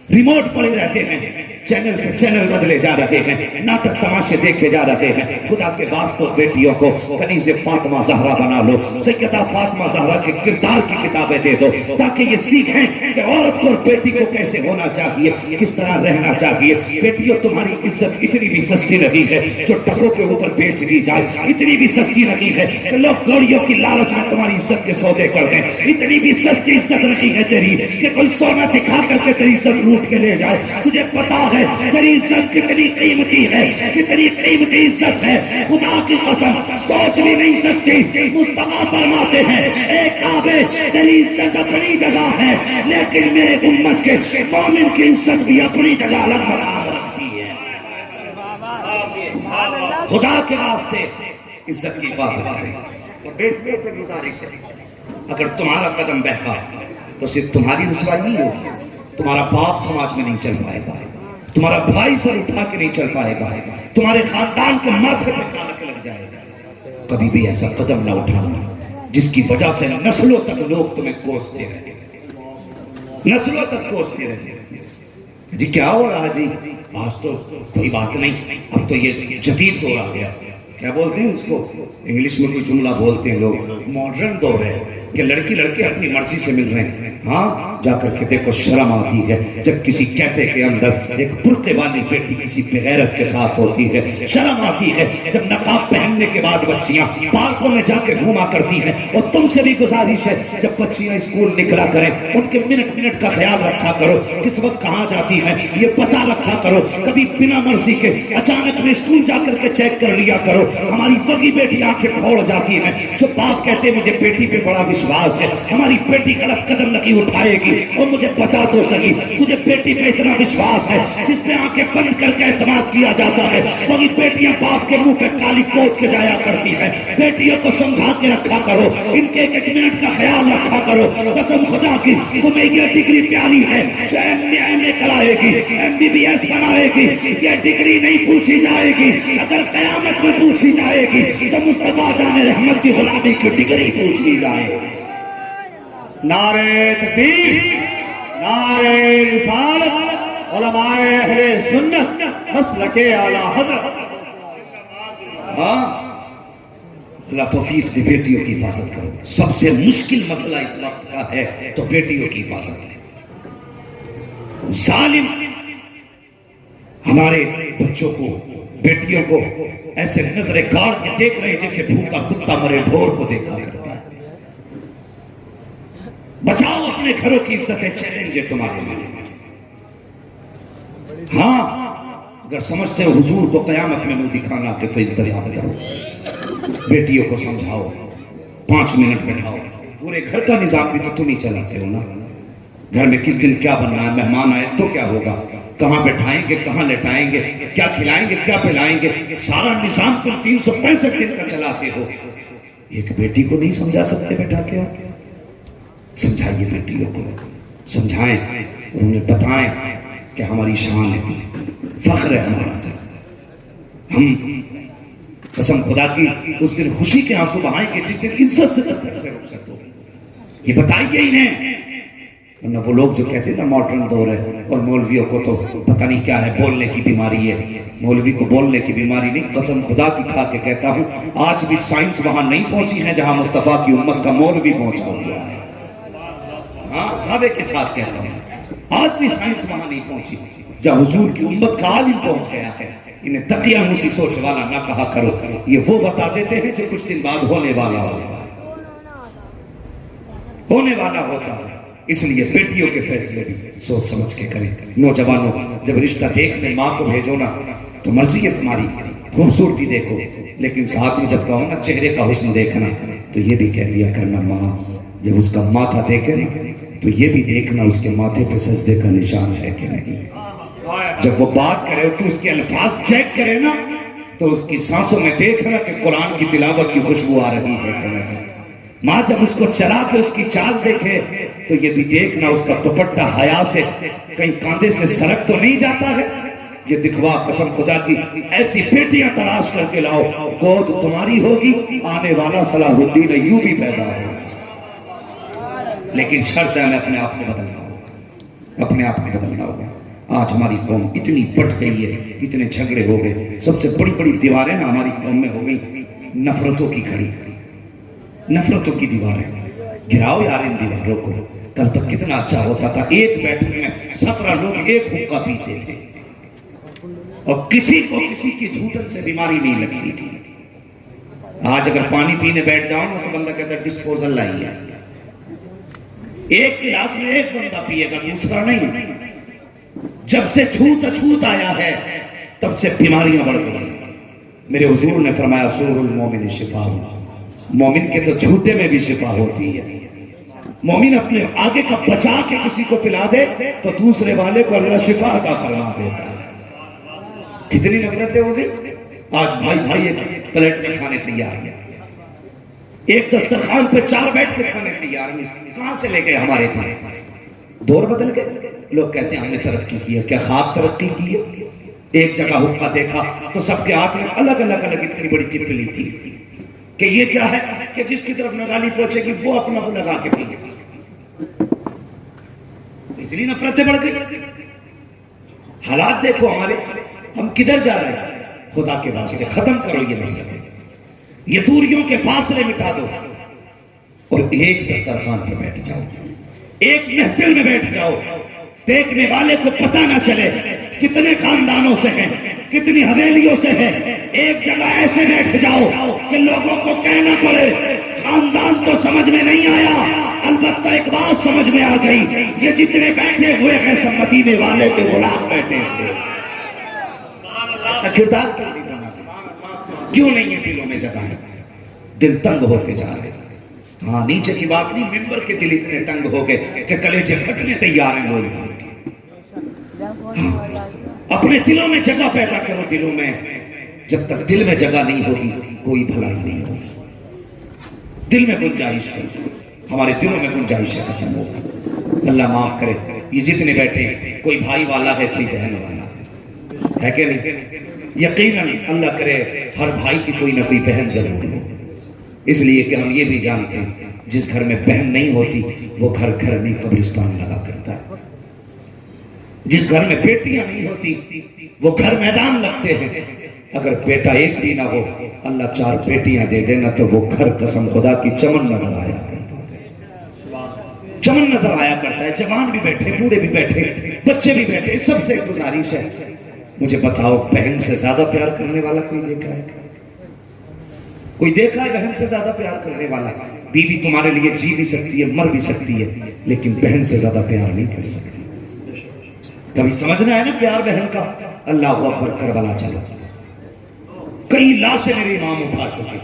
ریموٹ پڑے رہتے ہیں، چینل پہ چینل بدلے جا رہے ہیں، ناٹک تماشے دیکھے جا رہے ہیں. خدا کے واسطے بیٹیوں کو کنیز فاطمہ زہرا بنا لو، سیدہ فاطمہ زہرا کے کردار کی کتابیں دے دو تاکہ یہ سیکھیں کہ عورت کو اور بیٹی کو کیسے ہونا چاہیے، کس طرح رہنا چاہیے. بیٹیوں تمہاری عزت اتنی بھی سستی نہیں ہے جو ٹکوں کے اوپر بیچ دی جائے، اتنی بھی سستی نہیں ہے کہ لوگ گوڑیوں کی لالچ میں تمہاری عزت کے سودے کر دیں، اتنی بھی سستی عزت نہیں ہے تیری کہ کوئی سونا دکھا کر کے تیری عزت لوٹ کے لے جائے. تجھے پتا ہے تیری عزت کتنی قیمتی ہے، کتنی قیمتی عزت ہے، خدا کی قسم سوچ بھی نہیں سکتی. مصطفیٰ فرماتے ہیں اے کعبے تیری عزت اپنی جگہ ہے لیکن میرے امت کے مومن کی عزت بھی اپنی جگہ الگ مقام رکھتی ہے. خدا کے واسطے عزت کی حفاظت کریں. اور بیٹیوں سے گزارش ہے اگر تمہارا قدم بہکا تو صرف تمہاری رسوائی نہیں ہوگی، تمہارا باپ سماج میں نہیں چل پائے گا، تمہارا بھائی سر اٹھا کے نہیں چل پائے گا، تمہارے خاندان کے ماتھے پہ کالک لگ جائے گا. کبھی بھی ایسا قدم نہ اٹھانا جس کی وجہ سے نسلوں تک لوگ تمہیں کوستے رہے، نسلوں تک کوستے رہے. جی کیا ہو رہا جی؟ آج تو کوئی بات نہیں، اب تو یہ جدید دور آ گیا. کیا بولتے ہیں اس کو؟ انگلش میں کوئی جملہ بولتے ہیں لوگ، ماڈرن دور ہے کہ لڑکی لڑکے اپنی مرضی سے مل رہے ہیں. ہاں جا کر کے دیکھو شرم آتی ہے جب کسی کیفے کے اندر ایک برقعے والی بیٹی کسی بغیرت کے ساتھ ہوتی ہے. شرم آتی ہے جب نقاب پہننے کے بعد بچیاں پارکوں میں جا کے گھوما کرتی ہیں. اور تم سے بھی گزارش ہے جب بچیاں اسکول نکلا کریں ان کے منٹ کا خیال رکھا کرو، کس وقت کہاں جاتی ہیں یہ پتہ رکھا کرو. کبھی بنا مرضی کے اچانک میں اسکول جا کر کے چیک کر لیا کرو. ہماری وہی بیٹی آنکھیں پھوڑ جاتی ہیں جو باپ کہتے مجھے بیٹی پہ بڑا وشواس ہے، ہماری بیٹی غلط قدم نہیں اٹھائے گی. اور مجھے بتا تو صحیح تجھے بیٹی پہ اتنا وشواس ہے جس پہ آنکھیں بند کر کے اعتماد کیا جاتا ہے، وہی بیٹیاں باپ کے منہ پہ کالی پوت کے جایا کرتی ہیں. بیٹیوں کو سمجھا کے رکھا کرو، ان کے ایک منٹ کا خیال رکھا کرو. قسم خدا کی تمہیں یہ ڈگری پیاری ہے جو MA کرائے گی، MBBS بنائے گی، یہ ڈگری نہیں پوچھی جائے گی. اگر قیامت میں پوچھی جائے گی تو مصطفیٰ جان رحمت کی غلامی کی ڈگری پوچھی جائے گی. نعرہ تکبیر، نعرہ رسالت، علماء اہل سنت، مسلک اعلی حضرت. ہاں اللہ توفیق دے بیٹیوں کی حفاظت کرو. سب سے مشکل مسئلہ اس وقت کا ہے تو بیٹیوں کی حفاظت ہے. ظالم ہمارے بچوں کو، بیٹیوں کو ایسے نظر گاڑ کے دیکھ رہے ہیں جیسے بھوکا کتا مرے ڈھور کو دیکھا کرتا ہے۔ بچاؤ اپنے گھروں کی عزتیں، چیلنج ہے تمہارے لیے۔ ہاں اگر سمجھتے ہو حضور کو قیامت میں منہ دکھانا کہ تو انتظام کرو، بیٹیوں کو سمجھاؤ، 5 منٹ بٹھاؤ۔ پورے گھر کا نظام بھی تو تم ہی چلاتے ہو نا۔ گھر میں کس دن کیا بننا ہے، مہمان آئے تو کیا ہوگا، کہاں بٹھائیں گے، کہاں لٹائیں گے، کیا کھلائیں گے، کیا پلائیں گے، سارا نظام تم 365 دن کا چلاتے ہو۔ ایک بیٹی کو نہیں سمجھا سکتے بیٹھا کیا؟ سمجھائیے بیٹیوں کو، سمجھائیں، انہیں بتائیں کہ ہماری شان ہے، فخر ہے ہمارا۔ ہم قسم خدا کی اس دن خوشی کے آنسو بہائیں گے جس دن عزت سے گھر سے رک سکو۔ یہ بتائیے انہیں، ورنہ وہ لوگ جو کہتے ہیں نا ماڈرن دور ہے اور مولویوں کو تو پتہ نہیں کیا ہے، بولنے کی بیماری ہے۔ مولوی کو بولنے کی بیماری نہیں، قسم خدا کی کھا کے کہتا ہوں آج بھی سائنس وہاں نہیں پہنچی ہے جہاں مصطفیٰ کی امت کا مولوی پہنچا ہوا ہے۔ ہاں دعوے کے ساتھ کہتا ہوں آج بھی سائنس وہاں نہیں پہنچی جہاں حضور کی امت کا عالم پہنچ گیا ہے۔ انہیں تقیہ موسی سوچ والا نہ کہا کرو، یہ وہ بتا دیتے ہیں جو کچھ دن بعد ہونے والا ہوتا ہے، ہونے والا ہوتا ہے۔ اس لیے بیٹیوں کے فیصلے بھی سوچ سمجھ کے کریں۔ نوجوانوں جب رشتہ دیکھنے ماں کو بھیجو نا تو مرضی ہے تمہاری، خوبصورتی دیکھو، لیکن ساتھ میں جب کہو نا چہرے کا حسن دیکھنا تو یہ بھی کہہ دیا کرنا ماں جب اس کا ماتھا دیکھے نا تو یہ بھی دیکھنا اس کے ماتھے پہ سجدے کا نشان ہے کہ نہیں۔ جب وہ بات کرے تو اس کے الفاظ چیک کرے نا تو اس کی سانسوں میں دیکھنا کہ قرآن کی تلاوت کی خوشبو آ رہی ہے کہ نہیں۔ ماں جب اس کو چلا کے اس کی چال دیکھے تو یہ بھی دیکھنا اس کا دوپٹہ حیا سے کہیں کاندھے سے سرک تو نہیں جاتا ہے۔ یہ دکھوا قسم خدا کی ایسی بیٹیاں تلاش کر کے لاؤ، گود تمہاری ہوگی، آنے والا صلاح الدین ایوبی پیدا ہوگا۔ لیکن شرط ہے ہمیں اپنے آپ کو بدلنا ہوگا، اپنے آپ کو بدلنا ہوگا۔ آج ہماری قوم اتنی بٹ گئی ہے، اتنے جھگڑے ہو گئے، سب سے بڑی بڑی دیواریں نا ہماری قوم میں ہو گئی نفرتوں کی کھڑی، نفرتوں کی دیواریں۔ گراؤ یار ان دیواروں کو۔ کل تک کتنا اچھا ہوتا تھا، ایک بیٹھک میں 17 لوگ ایک حقہ پیتے تھے اور کسی کو کسی کی جھوٹن سے بیماری نہیں لگتی تھی۔ آج اگر پانی پینے بیٹھ جاؤ نا تو بندہ کہتا ہے ڈسپوزل لائی ہے، ایک گلاس میں ایک بندہ پیے گا دوسرا نہیں۔ جب سے چھوت چھوت آیا ہے تب سے بیماریاں بڑھ گئی۔ میرے حضور نے فرمایا سور المومن شفا، مومن کے تو جھوٹے میں بھی شفا ہوتی ہے۔ مومن اپنے آگے کا بچا کے کسی کو پلا دے تو دوسرے والے کو اللہ شفا عطا فرما دیتا ہے۔ کتنی نفرتیں ہو گئی، آج بھائی بھائی ایک پلیٹ میں کھانے تیار ہیں، ایک دسترخوان پہ 4 بیٹھ کے کھانے تیار ہیں۔ کہاں چلے گئے ہمارے تھے؟ دور بدل گئے۔ لوگ کہتے ہیں ہم نے ترقی کی ہے، کیا خواب ترقی کی ہے؟ ایک جگہ حقہ دیکھا تو سب کے ہاتھ میں الگ الگ اتنی بڑی ٹپلی تھی کہ یہ کیا ہے کہ جس کی طرف نگالی پہنچے گی وہ اپنا وہ لگا کے پیے۔ اتنی نفرتیں بڑھ گئی۔ حالات دیکھو ہمارے، ہم کدھر جا رہے ہیں؟ خدا کے واسطے ختم کرو یہ نفرتیں، یہ دوریوں کے فاصلے مٹا دو اور ایک دسترخوان پہ بیٹھ جاؤ، ایک محفل میں بیٹھ جاؤ، دیکھنے والے کو پتہ نہ چلے کتنے خاندانوں سے ہیں، کتنی حویلیوں سے ہیں، ایک جگہ ایسے بیٹھ جاؤ کہ لوگوں کو کہنا پڑے خاندان تو سمجھ میں نہیں آیا، البتہ ایک بات سمجھ میں آ گئی، یہ جتنے بیٹھے ہوئے ہیں سب مدینے والے کے غلام بیٹھے ہوئے۔ ایسا کردار کیوں نہیں بنا دے؟ کیوں نہیں ہے دلوں میں جگہ ہے؟ دل تنگ ہوتے جا رہے ہیں۔ ہاں نیچے کی بات نہیں، ممبر کے دل اتنے تنگ ہو گئے کہ کلیجے پھٹنے تیار ہیں لوگ۔ اپنے دلوں میں جگہ پیدا کرو، دلوں میں جب تک دل میں جگہ نہیں ہوگی کوئی بھلائی نہیں ہوگی۔ دل میں گنجائش کرو، ہمارے دلوں میں گنجائش ختم ہوگی۔ اللہ معاف کرے، یہ جتنے بیٹھے کوئی بھائی والا ہے کوئی بہن والا ہے کہ نہیں؟ یقیناً اللہ کرے ہر بھائی کی کوئی نہ کوئی بہن ضرور ہو، اس لیے کہ ہم یہ بھی جانتے ہیں جس گھر میں بہن نہیں ہوتی وہ گھر گھر نہیں قبرستان لگا کرتا ہے، جس گھر میں بیٹیاں نہیں ہوتی وہ گھر میدان لگتے ہیں۔ اگر بیٹا ایک بھی نہ ہو اللہ 4 بیٹیاں دے دینا تو وہ گھر قسم خدا کی چمن نظر آیا کرتا ہے، چمن نظر آیا کرتا ہے۔ جوان بھی بیٹھے، بوڑھے بھی بیٹھے، بچے بھی بیٹھے، سب سے گزارش ہے مجھے بتاؤ بہن سے زیادہ پیار کرنے والا کوئی دیکھا ہے؟ کوئی دیکھا ہے بہن سے زیادہ پیار کرنے والا؟ بیوی تمہارے لیے جی بھی سکتی ہے، مر بھی سکتی ہے، لیکن بہن سے زیادہ پیار نہیں کر سکتی۔ کبھی سمجھنا ہے نا پیار بہن کا۔ اللہ اکبر، کربلا چلو، کئی لاشیں میرے امام اٹھا چکے،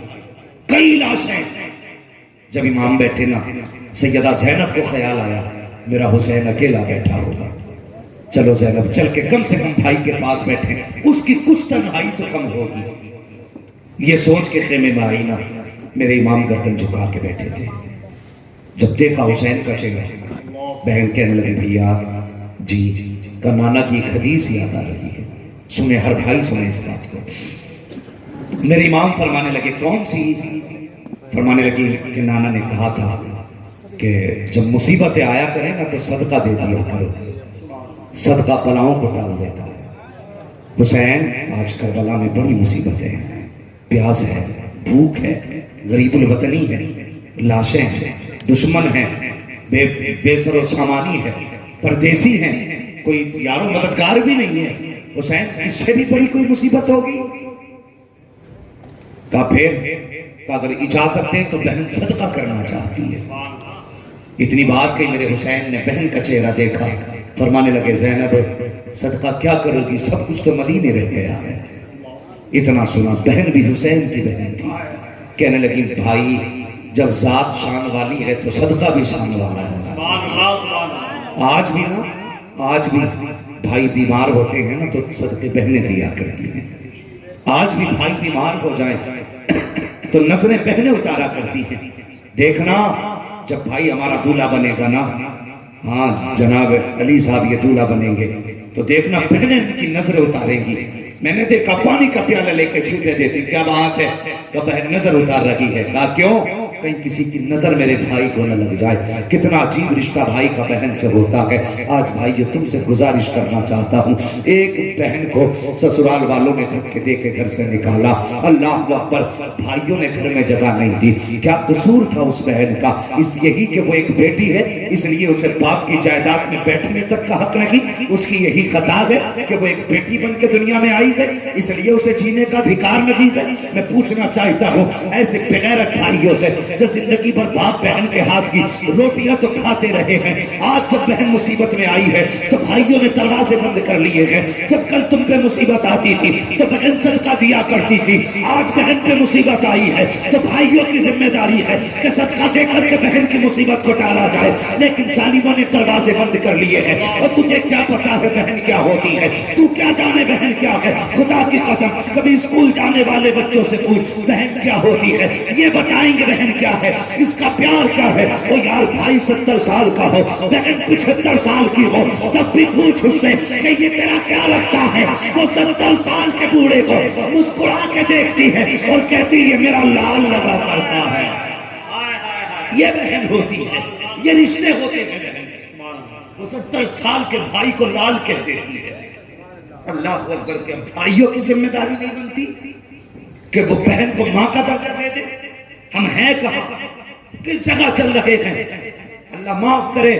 کئی لاشیں۔ جب امام بیٹھے نا، سیدہ زینب کو خیال آیا میرا حسین اکیلا بیٹھا ہوگا، چلو زینب چل کے کم سے کم بھائی کے پاس بیٹھے، اس کی کچھ تنہائی تو کم ہوگی۔ یہ سوچ کے خیمے میں آئی نا، میرے امام گردن جھکا کے بیٹھے تھے۔ جب دیکھا حسین کا چہرہ، بہن کہنے لگی بھیا جی کا نانا کی ایک حدیث یاد آ رہی ہے، سنے ہر بھائی سنے اس بات کو۔ میرے امام فرمانے لگے کون سی؟ فرمانے لگی کہ نانا نے کہا تھا کہ جب مصیبتیں آیا کریں نا تو صدقہ دے دیا کرو، صدقہ بلاؤں کو ٹال دیتا ہے۔ حسین آج کربلا میں بڑی مصیبتیں ہیں، پیاس ہے، بھوک ہے، غریب الوطنی ہے، لاشیں ہیں، دشمن ہیں، بے سر و سامانی ہے، پردیسی ہیں، کوئی یار و مددگار بھی نہیں ہے۔ حسین اس سے بھی بڑی کوئی مصیبت ہوگی؟ کہا پھر اگر اجازت دیں تو بہن صدقہ کرنا چاہتی ہے۔ اتنی بات کہ میرے حسین نے بہن کا چہرہ دیکھا، فرمانے لگے زینب صدقہ کیا کرو گی، سب کچھ تو مدینے رہ گیا ہے۔ اتنا سنا، بہن بھی حسین کی بہن تھی، کہنے لگی بھائی جب ذات شان والی ہے تو صدقہ بھی شان والا ہے۔ آج بھی نا، آج بھی بھائی بیمار ہوتے ہیں نا تو صدقے بہنیں دیا کرتی ہیں۔ آج بھی بھائی بیمار ہو جائیں تو نظریں بہنیں اتارا کرتی ہیں۔ دیکھنا جب بھائی ہمارا دولہا بنے گا نا، ہاں جناب علی صاحب یہ دولہا بنیں گے تو دیکھنا بہنیں ان کی نظریں اتاریں گی۔ میں نے دیکھا پانی کا پیالہ لے کے چھوٹے دیتی، کیا بات ہے؟ تو بہن نظر اتار رہی ہے۔ کہا کیوں؟ کہیں کسی کی نظر میرے بھائی کو نہ لگ جائے۔ کتنا عجیب رشتہ بھائی کا بہن سے ہوتا ہے۔ آج بھائی یہ تم سے گزارش کرنا چاہتا ہوں، ایک بہن کو سسرال والوں نے دھکے دے کے گھر سے نکالا، اللہ اکبر، بھائیوں نے گھر میں جگہ نہیں دی۔ کیا قصور تھا اس بہن کا؟ اس یہی کہ وہ ایک بیٹی ہے اس لیے اسے باپ کی جائیداد میں بیٹھنے تک کا حق نہیں؟ اس کی یہی خطا ہے کہ وہ ایک بیٹی بن کے دنیا میں آئی ہے اس لیے اسے جینے کا ادھیکار نہیں ہے؟ میں پوچھنا چاہتا ہوں ایسے بغیرت بھائیوں سے جو زندگی بھر باپ بہن کے ہاتھ کی روٹیاں تو کھاتے رہے ہیں، آج جب بہن مصیبت میں آئی ہے تو بھائیوں نے دروازے بند کر لیے ہیں۔ جب کل تم پہ مصیبت آتی تھی تو بہن صدقہ دیا کرتی تھی، آج بہن پہ مصیبت آئی ہے تو بھائیوں کی ذمہ داری ہے کہ صدقہ دے کر کے بہن کی مصیبت کو ٹالا جائے، لیکن ظالموں نے دروازے بند کر لیے ہیں۔ اور تجھے کیا پتا ہے بہن کیا ہوتی ہے؟ تو کیا جانے بہن کیا ہے؟ خدا کی قسم کبھی اسکول جانے والے بچوں سے پوچھ بہن کیا ہوتی ہے، یہ بتائیں گے بہن کیا ہے، اس کا پیار کیا ہے۔ وہ یار بھائی 70 سال کا ہو، بہن 75 سال کی ہو، تب بھی پوچھ اس سے کہ یہ تیرا کیا لگتا ہے۔ وہ 70 سال کے بوڑھے کو مسکرا کے دیکھتی ہے اور کہتی ہے یہ میرا لال لگا کرتا ہے۔ یہ بہن ہوتی ہے، یہ رشتے ہوتے ہیں بہن۔ وہ 70 سال کے بھائی کو لال کہہ دیتی ہے۔ اللہ اکبر، کے بھائیوں کی ذمہ داری نہیں بنتی کہ وہ بہن کو ماں کا درجہ دے دے؟ ہم ہیں کہاں، کس جگہ چل رہے ہیں؟ اللہ معاف کرے،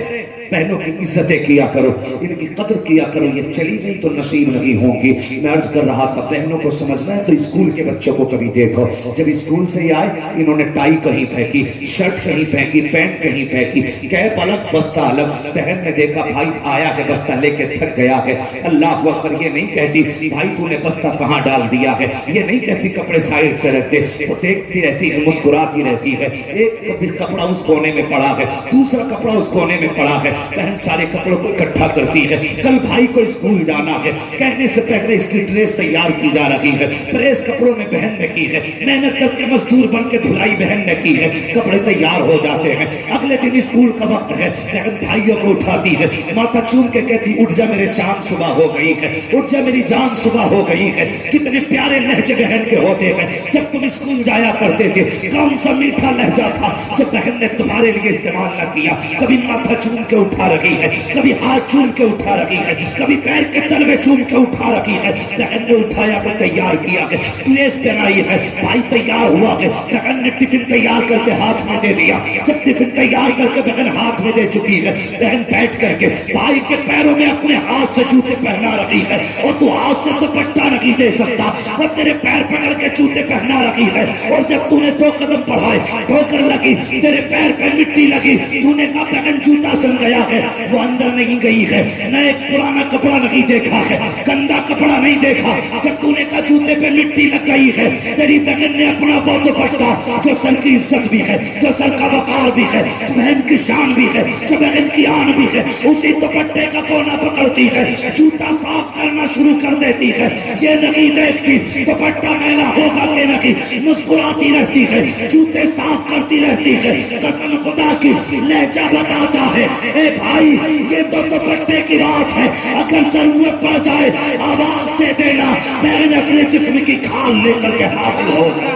بہنوں کی عزتیں کیا کرو، ان کی قدر کیا کرو، یہ چلی نہیں تو نصیب نہیں ہوں گی۔ میں عرض کر رہا تھا بہنوں کو سمجھنا ہے تو اسکول کے بچوں کو کبھی دیکھو، جب اسکول سے ہی آئے انہوں نے ٹائی کہیں پھینکی، شرٹ کہیں پھینکی، پینٹ کہیں پھینکی، کیپ الگ بستہ الگ۔ بہن نے دیکھا بھائی آیا ہے بستہ لے کے تھک گیا ہے، اللہ اکبر، یہ نہیں کہتی بھائی تو نے بستہ کہاں ڈال دیا ہے، یہ نہیں کہتی کپڑے سائڈ سے رکھ دے، وہ دیکھتی رہتی ہے، مسکراتی رہتی ہے۔ ایک کپڑا اس کونے میں پڑا ہے، دوسرا کپڑا اس کونے میں پڑا ہے، بہن سارے کپڑوں کو اکٹھا کرتی ہے۔ کل بھائی کو اسکول جانا ہے، کہنے سے پہلے اس کی ڈریس تیار کی جا رہی ہے، پریس کپڑوں میں بہن نے کی ہے، محنت کر کے مزدور بن کے دھلائی بہن نے کی ہے، کپڑے تیار ہو جاتے ہیں۔ اگلے دن اسکول کا وقت ہے، بہن بھائیوں کو اٹھاتی ہے، ماتھا چوم کے کہتی اٹھ جا میرے چاند صبح ہو گئی ہے، اٹھ جا میری جان صبح ہو گئی ہے۔ کتنے پیارے لہجے بہن کے ہوتے ہیں، جب تم اسکول جایا کرتے تھے کون سا میٹھا لہجہ تھا جو بہن نے تمہارے لیے استعمال نہ کیا؟ کبھی ماتھا چوم کے اٹھا رکھی ہے, کبھی ہاتھ چوم کے اٹھا رکھی ہے, کبھی پیر کے تل میں چوم کے اٹھا رکھی ہے. بہن نے اٹھایا کہ تیار کیا کہ پلیس پہنائی ہے, بھائی تیار ہوا کہ بہن نے ٹفن تیار کر کے ہاتھ میں دے دیا. جب ٹفن تیار کر کے بہن ہاتھ میں دے چکی ہے, بہن بیٹھ کر کے بھائی کے پیروں میں اپنے ہاتھ سے جوتے پہنا رکھی ہے. اور تو ہاتھ سے دوپٹہ نہیں دے سکتا, وہ تیرے پیر پکڑ کے جوتے پہنا رکھی ہے. اور جب تو نے 2 قدم بڑھائے, ٹھوکر لگی, تیرے پیر پہ مٹی لگی, تو نے کہا بہن جوتا سل گیا ہے. وہ اندر نہیں گئی ہے, نہ ایک پرانا کپڑا نہیں دیکھا ہے, گندا کپڑا نہیں دیکھا. جب تو نے کہا جوتے پہ مٹی لگ گئی ہے, تیری بہن نے اپنا وہ دوپٹہ جو سر کی عزت بھی ہے, جو سر کا وقار بھی ہے, جو بہن کی شان بھی ہے, جو بہن کی آن بھی ہے, اسی دوپٹے کا کونا پکڑتی ہے, جوتا صاف کرنا شروع کر دیتی ہے. یہ نہیں دیکھتی دوپٹہ میلا ہوگا کہ نہیں, مسکراتی رہتی ہے, جوتے صاف کرتی رہتی ہے. قسم خدا کی لہجہ بتاتا ہے, اے بھائی یہ تو دوپٹے کی بات ہے, اگر ضرورت پڑ جائے آواز دے دینا, بہن اپنے جسم کی کھال لے کر کے حاصل ہوگا.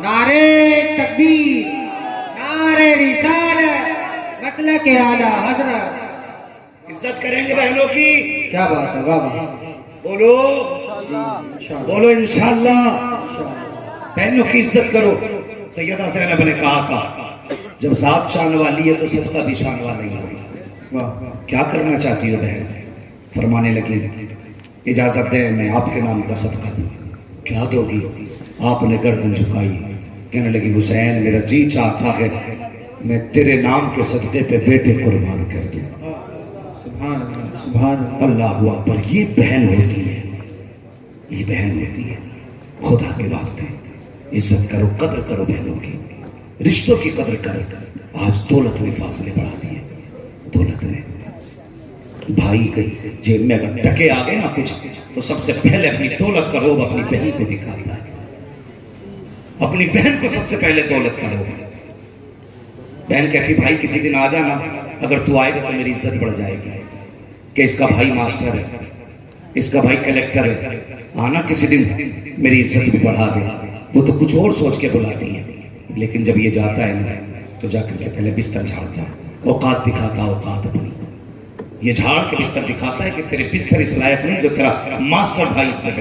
نعرے تکبیر, نعرے رسالت, مسلک اعلیٰ حضرت. عزت کریں گے بہنوں کی, کیا بات ہے, واہ واہ, بولو بولو انشاءاللہ. بہنوں کی عزت کرو. سیدہ زینب نے کہا تھا جب ذات شان والی ہے تو صدقہ بھی شان والا ہی ہوگا. کیا کرنا چاہتی ہو بہن؟ فرمانے لگی اجازت دیں میں آپ کے نام کا صدقہ دوں. کیا دو گی؟ آپ نے گردن جھکائی, کہنے لگی حسین میرا جی چاہتا ہے میں تیرے نام کے صدقے پہ بیٹے قربان کر دوں. سبحان اللہ, سبحان اللہ. اللہ اکبر. یہ بہن ہوتی ہے, یہ بہن ہوتی ہے. خدا کے واسطے عزت کرو, قدر کرو بہنوں کی, رشتوں کی قدر کرو. آج دولت نے فاصلے بڑھا دیے, دولت نے. بھائی کے جیب میں اگر ٹکے آ گئے نا کچھ تو سب سے پہلے اپنی دولت کا روب اپنی بہن پہ دکھاتا ہے. اپنی بہن کو سب سے پہلے دولت کا روب. بہن کہتی بھائی کسی دن آ جانا, اگر تو آئے گا تو میری عزت بڑھ جائے گی کہ اس کا بھائی ماسٹر ہے, اس کا بھائی کلیکٹر ہے, آنا کسی دن میری عزت بھی بڑھا دے. وہ تو کچھ اور سوچ کے بلاتی ہے, لیکن جب یہ جاتا ہے نا تو جا کر کے پہلے بستر جھاڑتا ہے, اوقات دکھاتا ہے, اوقات اپنی. یہ جھاڑ کے بستر دکھاتا ہے کہ تیرے بستر اس لائق نہیں جو تیرا ماسٹر بھائی اس میں بیٹھا.